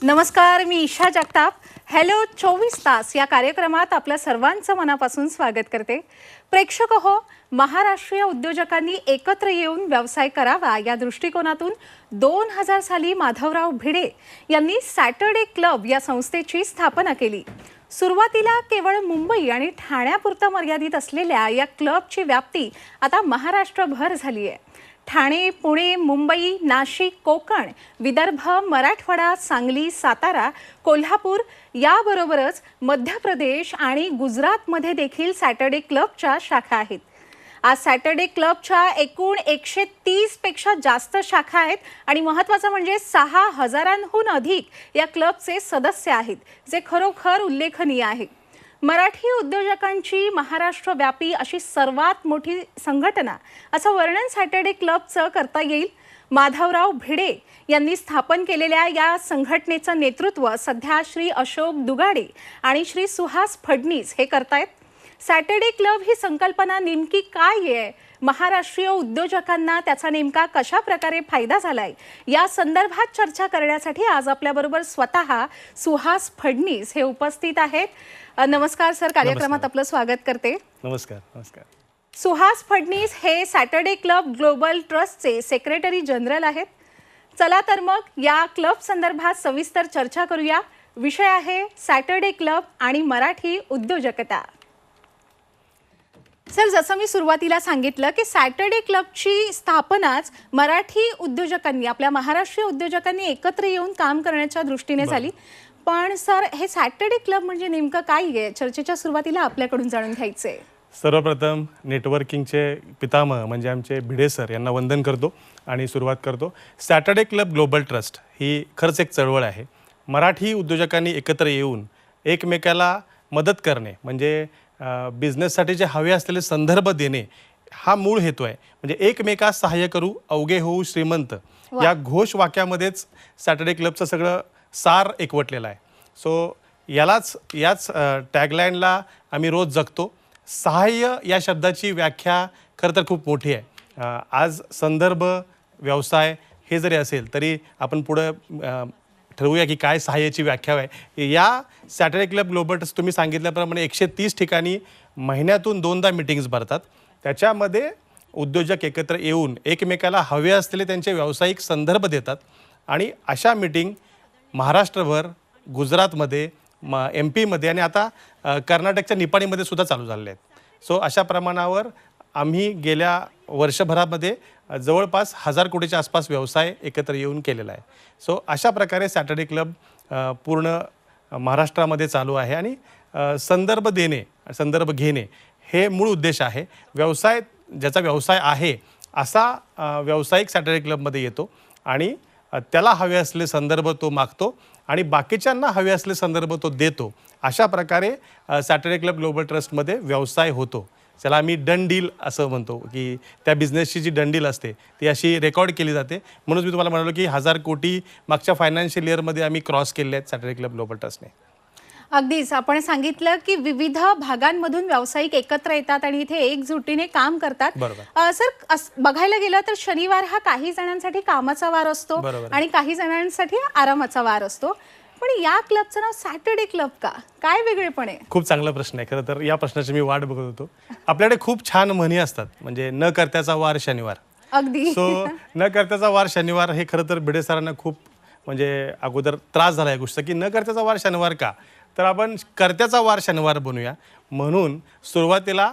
नमस्कार, मी ईशा जगताप. हॅलो 24 तास या कार्यक्रमात आपल्या सर्वांचं मनापासून स्वागत करते. प्रेक्षक हो, महाराष्ट्रीय उद्योजकांनी एकत्र येऊन व्यवसाय करावा या दृष्टिकोनातून 2000 साली माधवराव भिडे यांनी सॅटर्डे क्लब या संस्थेची स्थापना केली. सुरुवातीला केवळ मुंबई आणि ठाण्यापुरता मर्यादित असलेल्या या क्लबची व्याप्ती आता महाराष्ट्रभर झाली आहे. ठाणे, पुणे, मुंबई, नाशिक, कोकण, विदर्भ, मराठवाडा, सांगली, सातारा, कोल्हापूर याबरोबरच मध्य प्रदेश आणि गुजरातमध्ये देखील सॅटर्डे क्लबच्या शाखा आहेत. आज सॅटर्डे क्लबच्या एकूण 130 पेक्षा जास्त शाखा आहेत आणि महत्त्वाचं म्हणजे 6000हून अधिक या क्लबचे सदस्य आहेत, जे खरोखर उल्लेखनीय आहे. मराठी उद्योजकांची महाराष्ट्रव्यापी अशी सर्वात मोठी संघटना असं वर्णन सॅटर्डे क्लबचं करता येईल. माधवराव भिडे यांनी स्थापन केलेल्या या संघटनेचं नेतृत्व सध्या श्री अशोक दुगाडे आणि श्री सुहास फडणीस हे करतायत. सॅटर्डे क्लब ही संकल्पना नेमकी काय आहे, महाराष्ट्रीय उद्योजकांना त्याचा नेमका कशा प्रकारे फायदा झालाय या संदर्भात चर्चा करण्यासाठी आज आपल्याबरोबर स्वतः सुहास फडणीस हे उपस्थित आहेत. नमस्कार सर, कार्यक्रमात आपलं स्वागत करते. नमस्कार. नमस्कार. सुहास फडणीस हे सॅटर्डे क्लब ग्लोबल ट्रस्टचे सेक्रेटरी जनरल आहेत. चला तर मग या क्लब संदर्भात सविस्तर चर्चा करूया. विषय आहे सॅटर्डे क्लब आणि मराठी उद्योजकता. सर, जसं मी सुरुवातीला सांगितलं की सॅटर्डे क्लबची स्थापनाच मराठी उद्योजकांनी, आपल्या महाराष्ट्रीय उद्योजकांनी एकत्र येऊन काम करण्याच्या दृष्टीने झाली. पण सर, हे सॅटर्डे क्लब म्हणजे नेमकं काय आहे, चर्चेच्या सुरुवातीला आपल्याकडून जाणून घ्यायचंय. सर्वप्रथम नेटवर्किंगचे पितामह म्हणजे आमचे भिडे सर यांना वंदन करतो आणि सुरुवात करतो. सॅटर्डे क्लब ग्लोबल ट्रस्ट ही खरंच एक चळवळ आहे. मराठी उद्योजकांनी एकत्र येऊन एकमेकाला मदत करणे म्हणजे बिझनेससाठी जे हवे असलेले संदर्भ देणे हा मूळ हेतू आहे. म्हणजे एकमेकास सहाय्य करू अवघे होऊ श्रीमंत या घोषवाक्यामध्येच सॅटर्डे क्लबचं सगळं सार एकवटलेला आहे. सो याच टॅगलाईनला आम्ही रोज जगतो. सहाय्य या शब्दाची व्याख्या खरं तर खूप मोठी आहे. आज संदर्भ व्यवसाय हे जरी असेल तरी आपण पुढं ठरवूया की काय सहाय्याची व्याख्या आहे. या सॅटर्डे क्लब ग्लोबल ट्रस्ट तुम्ही सांगितल्याप्रमाणे 130 ठिकाणी महिन्यातून 2दा मीटिंग्स भरतात. त्याच्यामध्ये उद्योजक एकत्र येऊन एकमेकाला हवे असलेले त्यांचे व्यावसायिक संदर्भ देतात आणि अशा मीटिंग महाराष्ट्रभर, गुजरातमध्ये, MP मध्ये आणि आता कर्नाटकच्या निपाणीमध्ये सुद्धा चालू झालेले आहेत. सो अशा प्रमाणावर आम्ही गेल्या वर्षभरामध्ये जवळपास 1000 कोटीच्या आसपास व्यवसाय एकत्र येऊन केलेला आहे. सो अशा प्रकारे सॅटर्डे क्लब पूर्ण महाराष्ट्रामध्ये चालू आहे आणि संदर्भ देणे, संदर्भ घेणे हे मूळ उद्देश आहे. व्यवसाय ज्याचा व्यवसाय आहे असा व्यावसायिक सॅटर्डे क्लबमध्ये येतो आणि त्याला हवे असलेले संदर्भ तो मागतो आणि बाकीच्यांना हवे असलेले संदर्भ तो देतो. अशा प्रकारे सॅटर्डे क्लब ग्लोबल ट्रस्टमध्ये व्यवसाय होतो. त्याला आम्ही डन डील असं म्हणतो की त्या बिझनेसची जी डन डील असते ती अशी रेकॉर्ड केली जाते. म्हणून मी तुम्हाला म्हणालो की 1000 कोटी मागच्या फायनान्शियल इयरमध्ये आम्ही क्रॉस केले आहेत सॅटर्डे क्लब ग्लोबल ट्रस्टने. अगदीच आपण सांगितलं की विविध भागांमधून व्यावसायिक एकत्र येतात आणि इथे एकजुटीने काम करतात. सर, बघायला गेलं तर शनिवार हा काही जणांसाठी कामाचा वार असतो आणि काही जणांसाठी आरामाचा वार असतो. पण या क्लबचं नाव सॅटर्डे क्लब का, काय वेगळेपण आहे? खूप चांगला प्रश्न आहे. खरं तर या प्रश्नाची मी वाट बघत होतो. आपल्याकडे खूप छान म्हणी असतात, म्हणजे न करत्याचा वार शनिवार. अगदी. सो न करत्याचा वार शनिवार हे खरं तर भिडे सरांना खूप म्हणजे अगोदर त्रास झाला या गोष्ट की न करत्याचा वार शनिवार का, तर आपण कर्त्याचा वार शनिवार बनवूया. म्हणून सुरुवातीला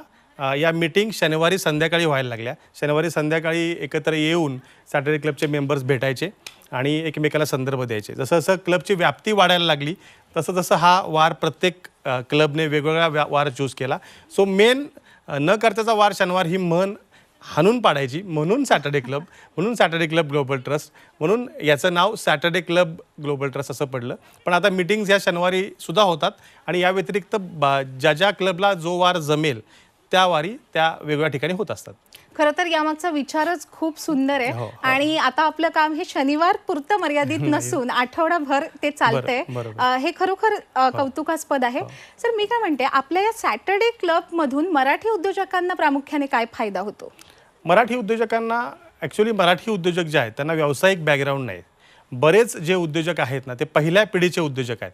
या मीटिंग शनिवारी संध्याकाळी व्हायला लागल्या. शनिवारी संध्याकाळी एकत्र येऊन सॅटर्डे क्लबचे मेंबर्स भेटायचे आणि एकमेकाला संदर्भ द्यायचे. जसं जसं क्लबची व्याप्ती वाढायला लागली तसं तसं हा वार प्रत्येक क्लबने वेगवेगळा वार चूज केला. सो मेन न करत्याचा वार शनिवार ही म्हण हाणून पाडायची, म्हणून सॅटर्डे क्लब, म्हणून सॅटर्डे क्लब ग्लोबल ट्रस्ट, म्हणून याचं नाव सॅटर्डे क्लब ग्लोबल ट्रस्ट असं पडलं. पण आता मीटिंग्स ह्या शनिवारी सुद्धा होतात आणि या व्यतिरिक्त ज्या क्लबला जो वार जमेल त्या वारी त्या वेगवेगळ्या ठिकाणी होत असतात. खरं तर यामागचा विचारच खूप सुंदर आहे. आणि आता आपलं काम हे शनिवार पुरतं मर्यादित नसून आठवडाभर ते चालतंय. हे खरोखर कौतुकास्पद आहे. सर, मी काय म्हणते, आपल्या या सॅटर्डे क्लब मधून मराठी उद्योजकांना प्रामुख्याने काय फायदा होतो? मराठी उद्योजकांना ॲक्च्युली मराठी उद्योजक जे आहेत त्यांना व्यावसायिक बॅकग्राऊंड नाही. बरेच जे उद्योजक आहेत ना ते पहिल्या पिढीचे उद्योजक आहेत.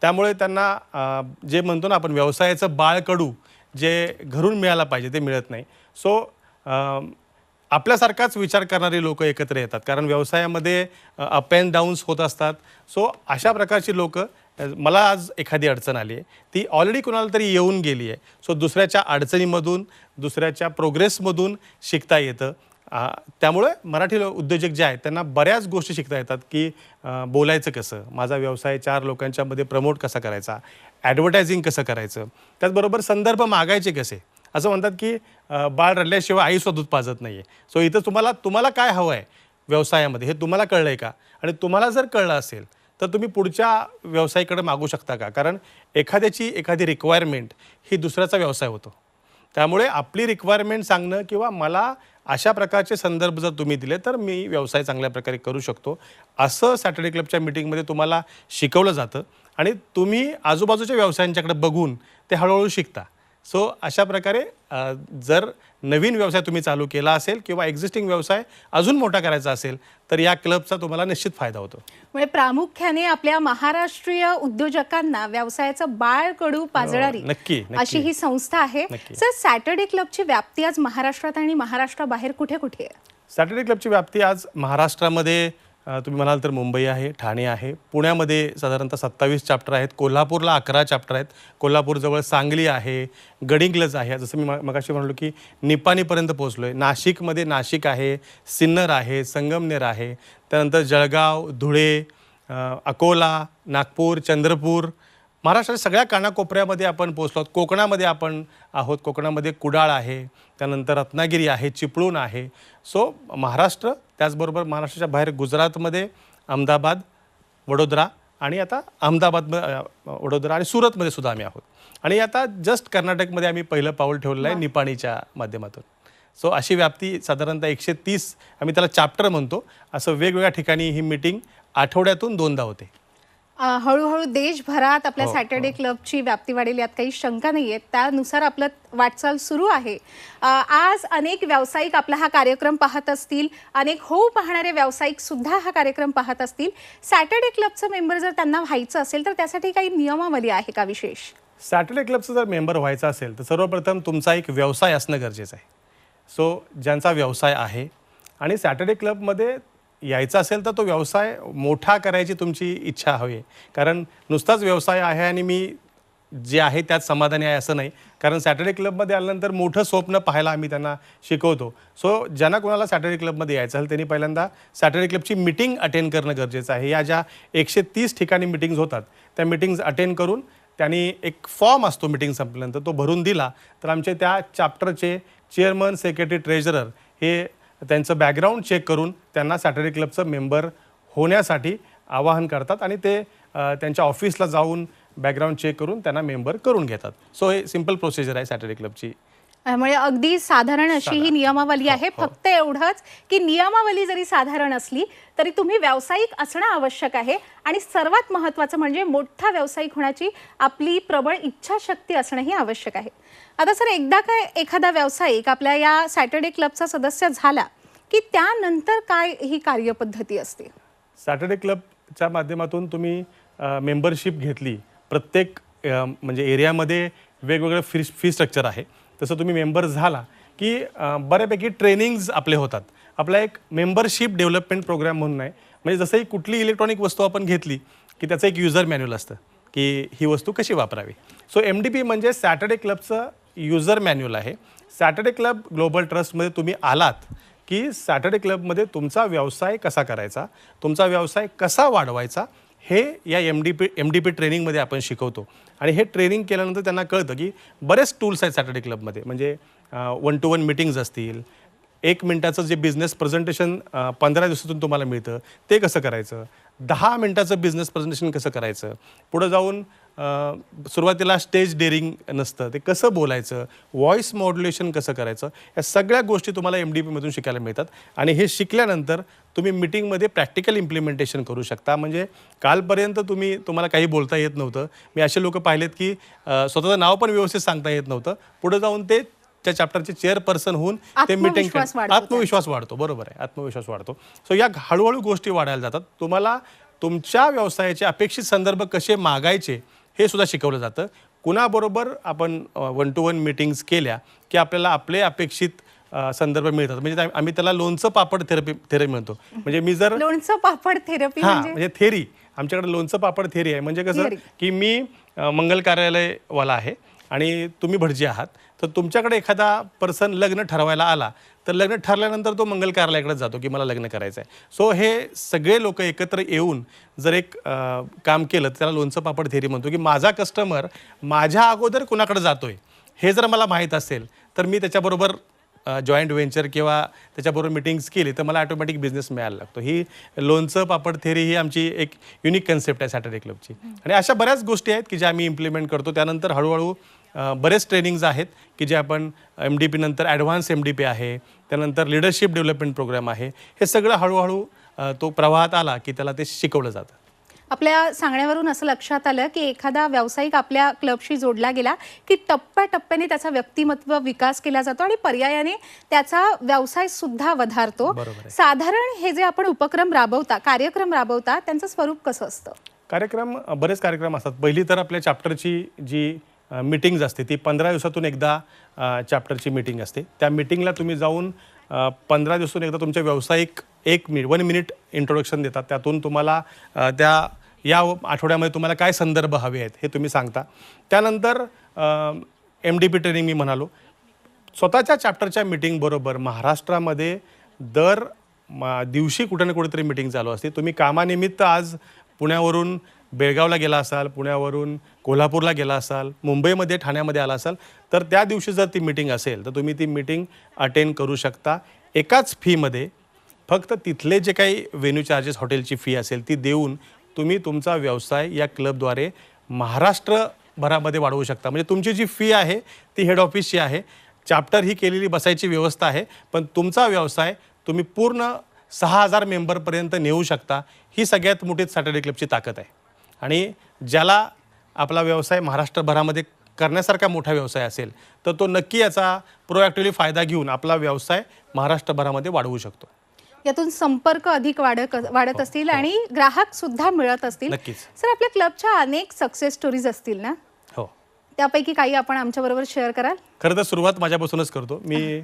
त्यामुळे त्यांना जे म्हणतो ना आपण व्यवसायाचं बाळकडू जे घरून मिळायला पाहिजे ते मिळत नाही. सो आपल्यासारखाच विचार करणारी लोक एकत्र येतात, कारण व्यवसायामध्ये अप अँड डाऊन्स होत असतात. सो अशा प्रकारची लोक, मला आज एखादी अडचण आली आहे, ती ऑलरेडी कुणाला तरी येऊन गेली आहे. सो दुसऱ्याच्या अडचणीमधून, दुसऱ्याच्या प्रोग्रेसमधून शिकता येतं. त्यामुळे मराठी उद्योजक जे आहेत त्यांना बऱ्याच गोष्टी शिकता येतात, की बोलायचं कसं, माझा व्यवसाय 4 लोकांच्यामध्ये प्रमोट कसा करायचा, ॲडव्हर्टायझिंग कसं करायचं, त्याचबरोबर संदर्भ मागायचे कसे. असं म्हणतात की बाळ रडल्याशिवाय आईसुद्धा दूध पाजत नाही आहे. सो इथं तुम्हाला काय हवं आहे व्यवसायामध्ये हे तुम्हाला कळलं आहे का, आणि तुम्हाला जर कळलं असेल तर तुम्ही पुढच्या व्यवसायाकडे मागू शकता का, कारण एखादी रिक्वायरमेंट ही दुसऱ्याचा व्यवसाय होतो. त्यामुळे आपली रिक्वायरमेंट सांगणं किंवा मला अशा प्रकारचे संदर्भ जर तुम्ही दिले तर मी व्यवसाय चांगल्या प्रकारे करू शकतो, असं सॅटर्डे क्लबच्या मीटिंगमध्ये तुम्हाला शिकवलं जातं. आणि तुम्ही आजूबाजूच्या व्यवसायांच्याकडे बघून ते हळूहळू शिकता. सो अशा प्रकारे जर नवीन व्यवसाय तुम्ही चालू केला असेल किंवा एक्झिस्टिंग व्यवसाय अजून मोठा करायचा असेल तर या क्लबचा तुम्हाला निश्चित फायदा होतो. म्हणजे प्रामुख्याने आपल्या महाराष्ट्रीय उद्योजकांना व्यवसायाचं बाळकडू पाजणारी नक्की अशी ही संस्था आहे. सर, सॅटर्डे क्लबची व्याप्ती आज महाराष्ट्रात आणि महाराष्ट्राबाहेर कुठे कुठे आहे? सॅटर्डे क्लबची व्याप्ती आज महाराष्ट्रामध्ये तुम्ही म्हणाल तर मुंबई आहे, ठाणे आहे, पुण्यामध्ये साधारणतः 27 चॅप्टर आहेत, कोल्हापूरला 11 चॅप्टर आहेत, कोल्हापूरजवळ सांगली आहे, गडिंग्लज आहे, जसं मी मगाशी म्हणालो की निपाणीपर्यंत पोहोचलो आहे. नाशिकमध्ये नाशिक आहे, सिन्नर आहे, संगमनेर आहे, त्यानंतर जळगाव, धुळे, अकोला, नागपूर, चंद्रपूर, महाराष्ट्राच्या सगळ्या कानाकोपऱ्यामध्ये आपण पोहोचलो आहोत. कोकणामध्ये आपण आहोत, कोकणामध्ये कुडाळ आहे, त्यानंतर रत्नागिरी आहे, चिपळूण आहे. सो महाराष्ट्र, त्याचबरोबर महाराष्ट्राच्या बाहेर गुजरातमध्ये अहमदाबाद, वडोदरा, आणि आता वडोदरा आणि सुरतमध्ये सुद्धा आम्ही आहोत. आणि आता जस्ट कर्नाटकमध्ये आम्ही पहिलं पाऊल ठेवलेलं आहे निपाणीच्या माध्यमातून. सो अशी व्याप्ती साधारणतः 130, आम्ही त्याला चॅप्टर म्हणतो, असं वेगवेगळ्या ठिकाणी ही मीटिंग आठवड्यातून 2दा होते. हळूहळू देशभरात आपल्या सॅटर्डे क्लबची व्याप्ती वाढेल यात काही शंका नाही आहे. त्यानुसार आपलं वाटचाल सुरू आहे. आज अनेक व्यावसायिक आपला हा कार्यक्रम पाहत असतील, अनेक होऊ पाहणारे व्यावसायिक सुद्धा हा कार्यक्रम पाहत असतील. सॅटर्डे क्लबचं मेंबर जर त्यांना व्हायचं असेल तर त्यासाठी काही नियमावली आहे का विशेष? सॅटर्डे क्लबचं जर मेंबर व्हायचं असेल तर सर्वप्रथम तुमचा एक व्यवसाय असणं गरजेचं आहे. सो ज्यांचा व्यवसाय आहे आणि सॅटर्डे क्लबमध्ये यायचा असेल तर तो व्यवसाय मोठा करायची तुमची इच्छा हवी, कारण नुसताच व्यवसाय आहे आणि मी जे आहे त्यात समाधानी आहे असं नाही. कारण सॅटर्डे क्लबमध्ये आल्यानंतर मोठं स्वप्न पाहायला आम्ही त्यांना शिकवतो. सो ज्यांना कोणाला सॅटर्डे क्लबमध्ये यायचं असेल त्यांनी पहिल्यांदा सॅटर्डे क्लबची मीटिंग अटेंड करणं गरजेचं आहे. या ज्या 130 ठिकाणी मीटिंग्ज होतात त्या मीटिंग्ज अटेंड करून त्यांनी एक फॉर्म असतो मीटिंग संपल्यानंतर तो भरून दिला तर आमचे त्या चॅप्टरचे चेअरमन, सेक्रेटरी, ट्रेझरर हे त्यांचं बॅकग्राऊंड चेक करून त्यांना सॅटर्डे क्लबचं मेंबर होण्यासाठी आवाहन करतात आणि ते त्यांच्या ऑफिसला जाऊन बॅकग्राऊंड चेक करून त्यांना मेंबर करून घेतात. सो हे सिंपल प्रोसिजर आहे सॅटर्डे क्लबची. त्यामुळे अगदी साधारण अशी ही नियमावली आहे. फक्त एवढंच की नियमावली जरी साधारण असली तरी तुम्ही व्यावसायिक असणं आवश्यक आहे, आणि सर्वात महत्त्वाचं म्हणजे मोठा व्यावसायिक होण्याची आपली प्रबळ इच्छाशक्ती असणंही आवश्यक आहे. आता सर, एकदा काय एखादा व्यावसायिक आपल्या या सॅटर्डे क्लबचा सदस्य झाला की त्यानंतर काय ही कार्यपद्धती असते? सॅटर्डे क्लबच्या माध्यमातून तुम्ही मेंबरशिप घेतली, प्रत्येक म्हणजे एरियामध्ये वेगवेगळं फी स्ट्रक्चर आहे, तसं तुम्ही मेंबर झाला की बऱ्यापैकी ट्रेनिंग्ज आपले होतात. आपला एक मेंबरशिप डेव्हलपमेंट प्रोग्राम म्हणून आहे. म्हणजे जसंही कुठली इलेक्ट्रॉनिक वस्तू आपण घेतली की त्याचं एक युजर मॅन्युअल असतं की ही वस्तू कशी वापरावी. सो MDP म्हणजे सॅटर्डे क्लबचं युजर मॅन्युअल आहे. सॅटर्डे क्लब ग्लोबल ट्रस्टमध्ये तुम्ही आलात की सॅटर्डे क्लबमध्ये तुमचा व्यवसाय कसा करायचा, तुमचा व्यवसाय कसा वाढवायचा, हे या MDP ट्रेनिंगमध्ये आपण शिकवतो. आणि हे ट्रेनिंग केल्यानंतर त्यांना कळतं की बरेच टूल्स आहेत सॅटर्डे क्लबमध्ये. म्हणजे 1 to 1 मीटिंग्ज असतील, 1 मिनिटाचं जे बिझनेस प्रेझेंटेशन 15 दिवसातून तुम्हाला मिळतं ते कसं करायचं, 10 मिनिटाचं बिझनेस प्रेझेंटेशन कसं करायचं, पुढं जाऊन सुरुवातीला स्टेज डेअरिंग नसतं ते कसं बोलायचं, व्हॉइस मॉड्युलेशन कसं करायचं, या सगळ्या गोष्टी तुम्हाला MDPमधून शिकायला मिळतात. आणि हे शिकल्यानंतर तुम्ही मीटिंगमध्ये प्रॅक्टिकल इम्प्लिमेंटेशन करू शकता. म्हणजे कालपर्यंत तुम्हाला काही बोलता येत नव्हतं, मी असे लोक पाहिलेत की स्वतःचं नाव पण व्यवस्थित सांगता येत नव्हतं, पुढे जाऊन ते त्या चॅप्टरचे चेअरपर्सन होऊन ते मीटिंग आत्मविश्वास वाढतो आत्मविश्वास वाढतो. बरोबर आहे, आत्मविश्वास वाढतो. सो या हळूहळू गोष्टी वाढायला जातात. तुम्हाला तुमच्या व्यवसायाचे अपेक्षित संदर्भ कसे मागायचे हे सुद्धा शिकवलं जातं. कुणाबरोबर आपण 1-to-1 मीटिंग्स केल्या की आपल्याला आपले अपेक्षित संदर्भ मिळतात. म्हणजे आम्ही त्याला लोणचं पापड थेरपी म्हणतो. म्हणजे मी जर लोणचं पापड थेरपी म्हणजे थेरी, आमच्याकडे लोणचं पापड थेरी आहे. म्हणजे कसं की मी मंगल कार्यालयवाला आहे आणि तुम्ही भटजी आहात, तर तुमच्याकडे एखादा पर्सन लग्न ठरवायला आला तर लग्न ठरल्यानंतर तो मंगल कार्यालयाकडे जातो की मला लग्न करायचं आहे. सो हे सगळे लोक एकत्र येऊन जर एक काम केलं तर त्याला लोणचं पापड थेरी म्हणतो. की माझा कस्टमर माझ्या अगोदर कुणाकडे जातोय हे जर मला माहीत असेल तर मी त्याच्याबरोबर जॉईंट व्हेंचर किंवा त्याच्याबरोबर मीटिंग्स केली तर मला ऑटोमॅटिक बिझनेस मिळायला लागतो. ही लोणचं पापड थेरी ही आमची एक युनिक कन्सेप्ट आहे सॅटर्डे क्लबची. आणि अशा बऱ्याच गोष्टी आहेत की ज्या आम्ही इम्प्लिमेंट करतो. त्यानंतर हळूहळू बरेच ट्रेनिंग्ज आहेत की जे आपण MDP नंतर ॲडव्हान्स MDP आहे, त्यानंतर लिडरशिप डेव्हलपमेंट प्रोग्राम आहे. हे सगळं हळूहळू तो प्रवाहात आला की त्याला ते शिकवलं जातं. आपल्या सांगण्यावरून असं लक्षात आलं की एखादा व्यावसायिक आपल्या क्लबशी जोडला गेला की टप्प्याटप्प्याने त्याचा व्यक्तिमत्व विकास केला जातो आणि पर्यायाने त्याचा व्यवसाय सुद्धा वधारतो. साधारण हे जे आपण उपक्रम राबवता, कार्यक्रम राबवता, त्यांचं स्वरूप कसं असतं? बरेच कार्यक्रम असतात. पहिली तर आपल्या चॅप्टरची जी मीटिंग्ज असते ती 15 दिवसातून एकदा चॅप्टरची मीटिंग असते. त्या मीटिंगला तुम्ही जाऊन 15 दिवसातून एकदा तुमच्या व्यावसायिक 1 मिनिट इंट्रोडक्शन देतात. त्यातून तुम्हाला या आठवड्यामध्ये तुम्हाला काय संदर्भ हवे आहेत हे तुम्ही सांगता. त्यानंतर MDP ट्रेनिंग मी म्हणालो. स्वतःच्या चॅप्टरच्या मीटिंगबरोबर महाराष्ट्रामध्ये दर दिवशी कुठे ना कुठेतरी मीटिंग चालू असते. तुम्ही कामानिमित्त आज पुण्यावरून बेळगावला गेला असाल, पुण्यावरून कोल्हापूरला गेला असाल, मुंबईमध्ये ठाण्यामध्ये आला असाल तर त्या दिवशी जर ती मीटिंग असेल तर तुम्ही ती मीटिंग अटेंड करू शकता. एकाच फीमध्ये फक्त तिथले जे काही व्हेन्यू चार्जेस हॉटेलची फी असेल ती देऊन तुम्ही तुमचा व्यवसाय या क्लबद्वारे महाराष्ट्रभरामध्ये वाढवू शकता. म्हणजे तुमची जी फी आहे ती हेड ऑफिसची आहे, चॅप्टर ही केलेली बसायची व्यवस्था आहे, पण तुमचा व्यवसाय तुम्ही पूर्ण 6,000 मेंबरपर्यंत नेऊ शकता. ही सगळ्यात मोठी सॅटर्डे क्लबची ताकद आहे. आणि ज्याला आपला व्यवसाय महाराष्ट्रभरामध्ये करण्यासारखा मोठा व्यवसाय असेल तर तो नक्की याचा प्रोॲक्टिव्हली फायदा घेऊन आपला व्यवसाय महाराष्ट्रभरामध्ये वाढवू शकतो. यातून संपर्क अधिक वाढत असतील आणि ग्राहक सुद्धा मिळत असतील. नक्कीच. सर, आपल्या क्लबच्या अनेक सक्सेस स्टोरीज असतील ना, हो, त्यापैकी काही आपण आमच्याबरोबर शेअर कराल? खरं तर सुरुवात माझ्यापासूनच करतो. मी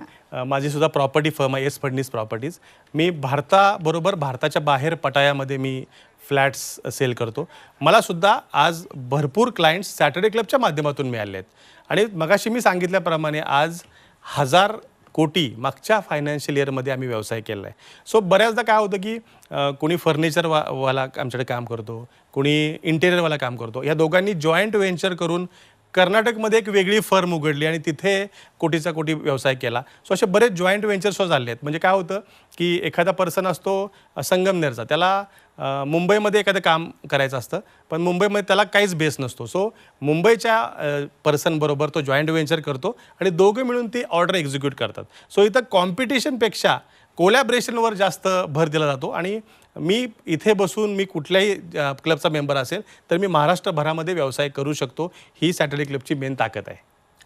माझी सुद्धा प्रॉपर्टी फर्म आहे, एस फडणीस प्रॉपर्टीज. मी भारताच्या बाहेर पटायामध्ये मी फ्लॅट्स सेल करतो. मला सुद्धा आज भरपूर क्लायंट्स सॅटर्डे क्लबच्या माध्यमातून मिळाले आहेत. आणि मगाशी मी सांगितल्याप्रमाणे आज 1000 कोटी मागच्या फायनान्शियल इयरमध्ये आम्ही व्यवसाय केला आहे. सो बऱ्याचदा काय होतं की कोणी फर्निचरवाला आमच्याकडे काम करतो, कोणी इंटेरियरवाला काम करतो. या दोघांनी जॉईंट व्हेंचर करून कर्नाटकमध्ये एक वेगळी फर्म उघडली आणि तिथे कोटीचा कोटी व्यवसाय केला. सो असे बरेच जॉईंट व्हेंचर्स झाले आहेत. म्हणजे काय होतं की एखादा पर्सन असतो संगमनेरचा, त्याला मुंबईमध्ये एखादं काम करायचं असतं पण मुंबईमध्ये त्याला काहीच बेस नसतो. सो मुंबईच्या पर्सनबरोबर तो जॉईंट व्हेंचर करतो आणि दोघे मिळून ती ऑर्डर एक्झिक्यूट करतात. सो इथं कॉम्पिटिशनपेक्षा कोलॅबरेशनवर जास्त भर दिला जातो. आणि मी इथे बसून मी कुठल्याही क्लबचा मेंबर असेल तर मी महाराष्ट्रभरामध्ये व्यवसाय करू शकतो. ही सॅटर्डे क्लबची मेन ताकद आहे.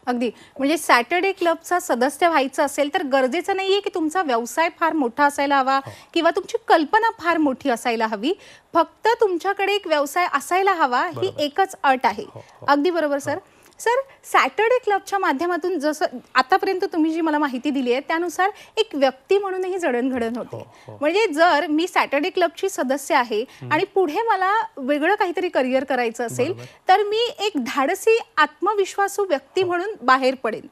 अगदी. म्हणजे सॅटर्डे क्लबचा सदस्य व्हायचं असेल तर गरजेचं नाहीये की तुमचा व्यवसाय फार मोठा असायला हवा किंवा तुमची कल्पना फार मोठी असायला हवी. फक्त तुमच्याकडे एक व्यवसाय असायला हवा, ही एकच अट आहे. अगदी बरोबर सर. सर, सॅटर्डे क्लबच्या माध्यमातून जसं आतापर्यंत तुम्ही जी मला माहिती दिली आहे त्यानुसार एक व्यक्ती म्हणूनही जडणघडण होते. म्हणजे जर मी सॅटर्डे क्लबची सदस्य आहे आणि पुढे मला वेगळं काहीतरी करिअर करायचं असेल तर मी एक धाडसी आत्मविश्वासू व्यक्ती म्हणून बाहेर पडेन.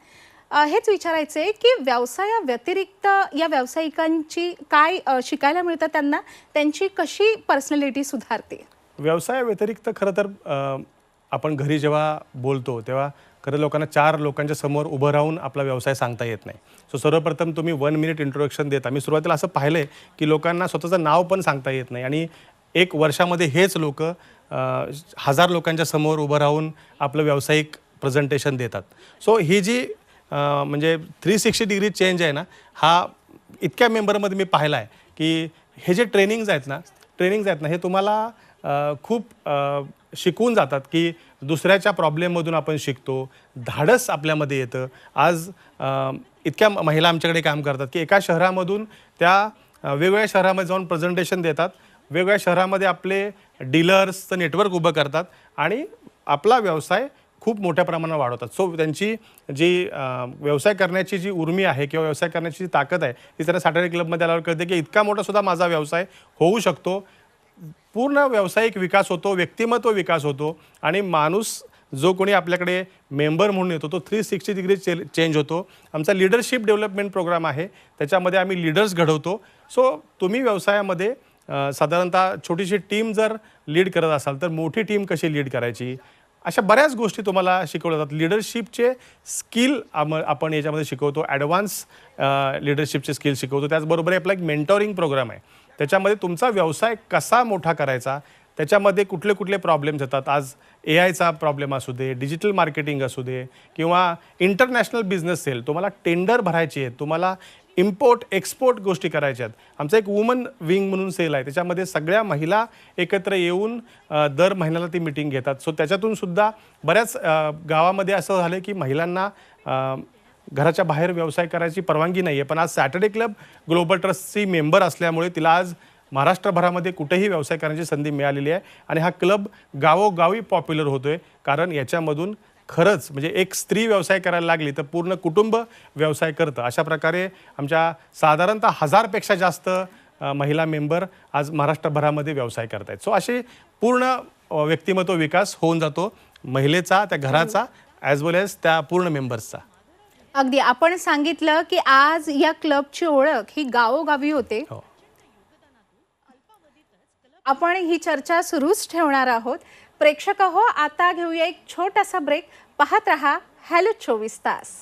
हेच विचारायचं आहे की व्यवसायाव्यतिरिक्त या व्यावसायिकांची काय शिकायला मिळतं त्यांना, त्यांची कशी पर्सनॅलिटी सुधारते? व्यवसायाव्यतिरिक्त खरं तर आपण घरी जेव्हा बोलतो तेव्हा खरं लोकांना 4 लोकांच्या समोर उभं राहून आपला व्यवसाय सांगता येत नाही. सो सर्वप्रथम तुम्ही 1 मिनिट इंट्रोडक्शन देता. मी सुरुवातीला असं पाहिलं आहे की लोकांना स्वतःचं नाव पण सांगता येत नाही आणि 1 वर्षामध्ये हेच लोक 1000 लोकांच्या समोर उभं राहून आपलं व्यावसायिक प्रेझेंटेशन देतात. सो ही जी म्हणजे 360 डिग्री चेंज आहे ना, हा इतक्या मेंबरमध्ये मी पाहिला आहे की हे जे ट्रेनिंग्ज आहेत ना हे तुम्हाला खूप शिकवून जातात की दुसऱ्याच्या प्रॉब्लेममधून आपण शिकतो, धाडस आपल्यामध्ये येतं. आज इतक्या महिला आमच्याकडे काम करतात की एका शहरामधून त्या वेगवेगळ्या शहरामध्ये जाऊन प्रेझेंटेशन देतात, वेगवेगळ्या शहरामध्ये आपले डीलर्सचं नेटवर्क उभं करतात आणि आपला व्यवसाय खूप मोठ्या प्रमाणात वाढवतात. सो त्यांची जी व्यवसाय करण्याची जी उर्मी आहे किंवा व्यवसाय करण्याची जी ताकद आहे ती त्यांना सॅटर्डे क्लबमध्ये आल्यावर कळते की इतका मोठा सुद्धा माझा व्यवसाय होऊ शकतो. पूर्ण व्यावसायिक विकास होतो, व्यक्तिमत्व विकास होतो आणि माणूस जो कोणी आपल्याकडे मेंबर म्हणून येतो तो 360 डिग्री चेंज होतो. आमचा लीडरशिप डेव्हलपमेंट प्रोग्राम आहे, त्याच्यामध्ये आम्ही लीडर्स घडवतो. सो तुम्ही व्यवसायामध्ये साधारणतः छोटीशी टीम जर लीड करत असाल तर मोठी टीम कशी लीड करायची, अशा बऱ्याच गोष्टी तुम्हाला शिकवल्या जातात. लीडरशिपचे स्किल आपण याच्यामध्ये शिकवतो, ॲडव्हान्स लीडरशिपचे स्किल शिकवतो. त्याचबरोबर आपला एक मेंटॉरिंग प्रोग्राम आहे, त्याच्यामध्ये तुमचा व्यवसाय कसा मोठा करायचा, त्याच्यामध्ये कुठले कुठले प्रॉब्लेम्स येतात. आज AIचा प्रॉब्लेम असू दे, डिजिटल मार्केटिंग असू दे किंवा इंटरनॅशनल बिझनेस सेल, तुम्हाला टेंडर भरायची आहे, तुम्हाला इम्पोर्ट एक्सपोर्ट गोष्टी करायच्या आहेत. आमचा एक वुमन विंग म्हणून सेल आहे, त्याच्यामध्ये सगळ्या महिला एकत्र येऊन दर महिन्याला ती मिटिंग घेतात. सो त्याच्यातून सुद्धा बऱ्याच गावामध्ये असं झालं की महिलांना घराच्या बाहेर व्यवसाय करायची परवानगी नाही आहे, पण आज सॅटर्डे क्लब ग्लोबल ट्रस्टची मेंबर असल्यामुळे तिला आज महाराष्ट्रभरामध्ये कुठेही व्यवसाय करण्याची संधी मिळालेली आहे आणि हा क्लब गावोगावी पॉप्युलर होतो आहे. कारण याच्यामधून खरंच म्हणजे एक स्त्री व्यवसाय करायला लागली तर पूर्ण कुटुंब व्यवसाय करतं. अशा प्रकारे आमच्या साधारणतः 1000पेक्षा जास्त महिला मेंबर आज महाराष्ट्रभरामध्ये व्यवसाय करत आहेत. सो असे पूर्ण व्यक्तिमत्व विकास होऊन जातो महिलेचा, त्या घराचा, ॲज वेल एज त्या पूर्ण मेंबर्सचा. अगदी आपण सांगितलं की आज या क्लबची ओळख ही गावोगावी होते. हो. आपण ही चर्चा सुरूच ठेवणार आहोत. प्रेक्षक हो, आता घेऊया एक छोटासा ब्रेक. पाहत रहा हॅलो 24 तास.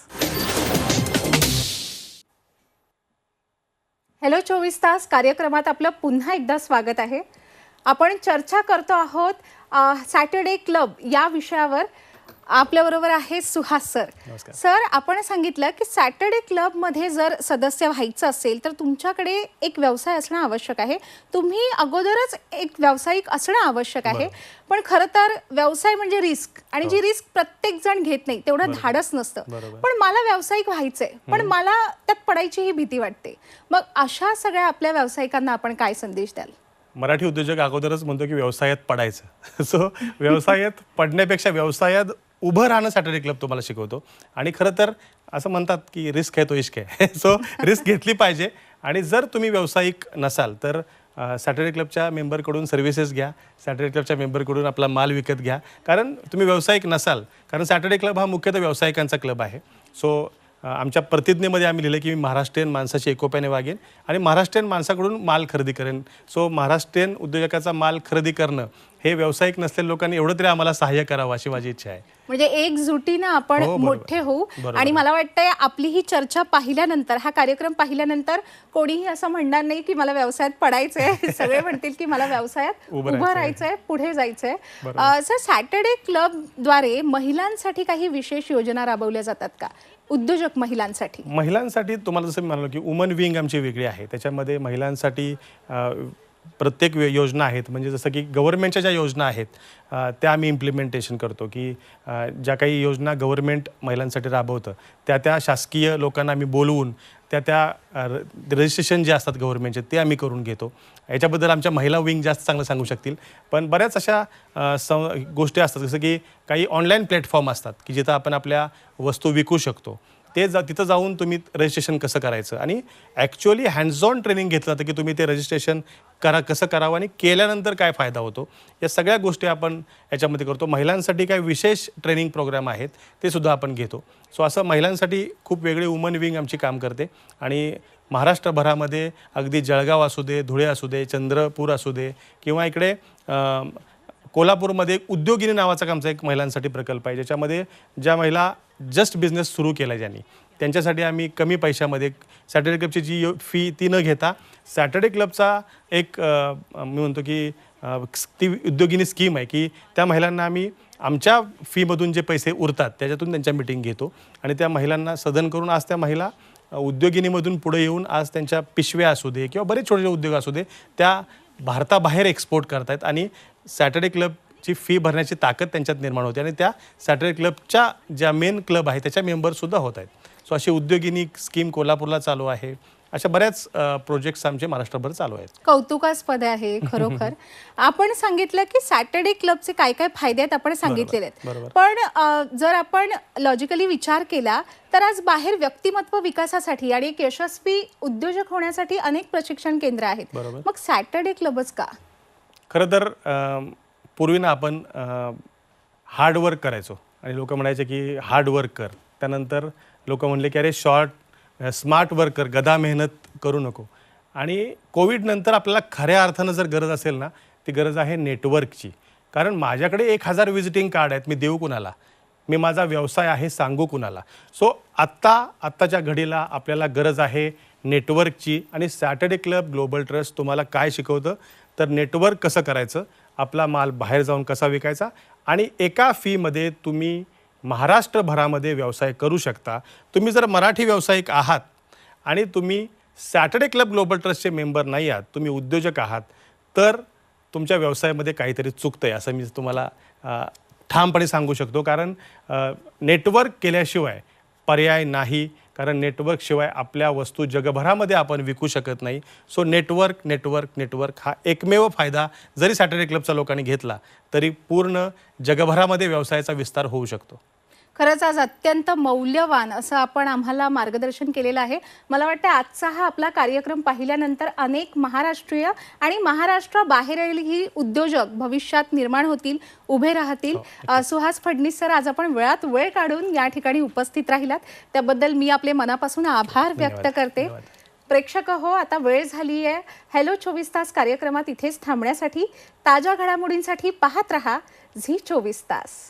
हॅलो 24 तास कार्यक्रमात आपलं पुन्हा एकदा स्वागत आहे. आपण चर्चा करतो आहोत सॅटर्डे क्लब या विषयावर. आपल्याबरोबर आहे सुहास सर. नमस्कार. सर, आपण सांगितलं की सॅटर्डे क्लबमध्ये जर सदस्य व्हायचं असेल तर तुमच्याकडे एक व्यवसाय असणं आवश्यक आहे. तुम्ही अगोदरच एक व्यावसायिक असणं आवश्यक आहे. पण खरं तर व्यवसाय म्हणजे रिस्क, आणि जी रिस्क प्रत्येक जण घेत नाही, तेवढं धाडस नसतं. पण मला व्यावसायिक व्हायचंय, पण मला त्यात पडायची ही भीती वाटते. मग अशा सगळ्या आपल्या व्यावसायिकांना आपण काय संदेश द्याल? मराठी उद्योजक अगोदरच म्हणतो की व्यवसायात पडायचं. सो व्यवसायात पडण्यापेक्षा व्यवसायात उभं राहणं सॅटर्डे क्लब तुम्हाला शिकवतो. आणि खरं तर असं म्हणतात की रिस्क आहे तो इश्क आहे. सो रिस्क घेतली पाहिजे. आणि जर तुम्ही व्यावसायिक नसाल तर सॅटर्डे क्लबच्या मेंबरकडून सर्व्हिसेस घ्या, सॅटर्डे क्लबच्या मेंबरकडून आपला माल विकत घ्या. कारण तुम्ही व्यावसायिक नसाल, कारण सॅटर्डे क्लब हा मुख्यतः व्यावसायिकांचा क्लब आहे. सो आमच्या प्रतिज्ञेमध्ये आम्ही लिहिलं की मी महाराष्ट्रीयन माणसाशी एकोप्याने वागेन आणि महाराष्ट्रीयन माणसाकडून माल खरेदी करेन. सो महाराष्ट्रीयन उद्योजकाचा माल खरेदी करणं हे व्यावसायिक नसलेल्या लोकांनी एवढं तरी आम्हाला सहाय्य करावं अशी माझी इच्छा आहे. म्हणजे एकजुटीनं आपण मोठे होऊ. आणि मला वाटतंय आपली ही चर्चा पाहिल्यानंतर, हा कार्यक्रम पाहिल्यानंतर कोणीही असं म्हणणार नाही की मला व्यवसायात पडायचंय. सगळे म्हणतील की मला व्यवसायात उभं राहायचंय, पुढे जायचंय. सर, सॅटर्डे क्लबद्वारे महिलांसाठी काही विशेष योजना राबवल्या जातात का, उद्योजक महिलांसाठी? महिलांसाठी तुम्हाला जसं मी म्हणालो की वुमन विंग आमची वेगळी आहे, त्याच्यामध्ये महिलांसाठी प्रत्येक योजना आहेत. म्हणजे जसं की गव्हर्नमेंटच्या ज्या योजना आहेत त्या आम्ही इम्प्लिमेंटेशन करतो की ज्या काही योजना गव्हर्नमेंट महिलांसाठी राबवतं त्या शासकीय लोकांना आम्ही बोलवून त्या रजिस्ट्रेशन जे असतात गव्हर्नमेंटचे ते आम्ही करून घेतो. याच्याबद्दल आमच्या महिला विंग जास्त चांगलं सांगू शकतील. पण बऱ्याच अशा गोष्टी असतात, जसं की काही ऑनलाईन प्लॅटफॉर्म असतात की जिथं आपण आपल्या वस्तू विकू शकतो. तिथं जाऊन तुम्ही रजिस्ट्रेशन कसं करायचं आणि ॲक्च्युअली हँड्स ऑन ट्रेनिंग घेतलं जातं की तुम्ही ते रजिस्ट्रेशन कसं करावं आणि केल्यानंतर काय फायदा होतो, या सगळ्या गोष्टी आपण याच्यामध्ये करतो. महिलांसाठी काही विशेष ट्रेनिंग प्रोग्राम आहेत ते सुद्धा आपण घेतो. सो असं महिलांसाठी खूप वेगळी वुमन विंग आमची काम करते. आणि महाराष्ट्रभरामध्ये अगदी जळगाव असू दे, धुळे असू दे, चंद्रपूर असू दे किंवा इकडे कोल्हापूरमध्ये उद्योगिनी नावाचा आमचा एक महिलांसाठी प्रकल्प आहे, ज्याच्यामध्ये ज्या महिला जस्ट बिझनेस सुरू केला ज्यांनी, त्यांच्यासाठी आम्ही कमी पैशामध्ये सॅटर्डे क्लबची जी फी ती न घेता सॅटर्डे क्लबचा एक मी म्हणतो की ती उद्योगिनी स्कीम आहे की त्या महिलांना आम्ही आमच्या फीमधून जे पैसे उरतात त्याच्यातून त्यांच्या मिटिंग घेतो आणि त्या महिलांना सदन करून आज त्या महिला उद्योगिनीमधून पुढे येऊन आज त्यांच्या पिशव्या असू दे किंवा बरेच छोटे छोटे उद्योग असू दे त्या भारताबाहेर एक्सपोर्ट करतायत. आणि सॅटर्डे क्लब ची फी भरण्याची ताकद त्यांच्यात निर्माण होते आणि त्या सॅटर्डे क्लबच्या ज्या मेन क्लब आहे त्याच्या मेंबरसुद्धा होत आहेत. सो अशी उद्योगिनी स्कीम कोल्हापूरला चालू आहे. अशा बऱ्याच प्रोजेक्ट्स आमचे महाराष्ट्रभर चालू आहेत. कौतुकास्पद आहे खरोखर. आपण सांगितलं की सॅटर्डे क्लबचे काय काय फायदे आहेत आपण सांगितलेले आहेत, बरोबर. पण जर आपण लॉजिकली विचार केला तर आज बाहेर व्यक्तिमत्व विकासासाठी आणि एक यशस्वी उद्योजक होण्यासाठी अनेक प्रशिक्षण केंद्र आहेत. बरोबर. मग सॅटर्डे क्लबच का? खरं तर पूर्वी ना आपण हार्डवर्क करायचो आणि लोक म्हणायचे की हार्डवर्क कर. त्यानंतर लोक म्हणले की अरे स्मार्ट वर्क कर, गदा मेहनत करू नको. आणि कोविडनंतर आपल्याला खऱ्या अर्थानं जर गरज असेल ना, ती गरज आहे नेटवर्कची. कारण माझ्याकडे 1000 व्हिजिटिंग कार्ड आहेत, मी देऊ कुणाला? मी माझा व्यवसाय आहे सांगू कुणाला? सो आत्ताच्या घडीला आपल्याला गरज आहे नेटवर्कची. आणि सॅटर्डे क्लब ग्लोबल ट्रस्ट तुम्हाला काय शिकवतं तर नेटवर्क कसं करायचं, आपला माल बाहेर जाऊन कसा विकायचा आणि एका फीमध्ये तुम्ही महाराष्ट्रभरामध्ये व्यवसाय करू शकता. तुम्ही जर मराठी व्यावसायिक आहात आणि तुम्ही सॅटर्डे क्लब ग्लोबल ट्रस्टचे मेंबर नाही आहात, तुम्ही उद्योजक आहात, तर तुमच्या व्यवसायामध्ये काहीतरी चुकतं आहे असं मी तुम्हाला ठामपणे सांगू शकतो. कारण नेटवर्क केल्याशिवाय पर्याय नाही. कारण नेटवर्कशिवाय आपल्या वस्तू जगभरामध्ये आपण विकू शकत नाही. सो नेटवर्क हा एकमेव फायदा जरी सॅटर्डे क्लबच्या लोकांनी घेतला तरी पूर्ण जगभरामध्ये व्यवसायाचा विस्तार होऊ शकतो. खरंच आज अत्यंत मौल्यवान असं आपण आम्हाला मार्गदर्शन केलेलं आहे. मला वाटतं आजचा हा आपला कार्यक्रम पाहिल्यानंतर अनेक महाराष्ट्रीय आणि महाराष्ट्राबाहेरही उद्योजक भविष्यात निर्माण होतील, उभे राहतील. सुहास फडणीस सर, आज आपण वेळात वेळ काढून या ठिकाणी उपस्थित राहिलात त्याबद्दल मी आपले मनापासून आभार व्यक्त करते. प्रेक्षक हो, आता वेळ झाली आहे हॅलो 24 तास कार्यक्रमात इथेच थांबण्यासाठी. ताज्या घडामोडींसाठी पाहत रहा झी 24 तास.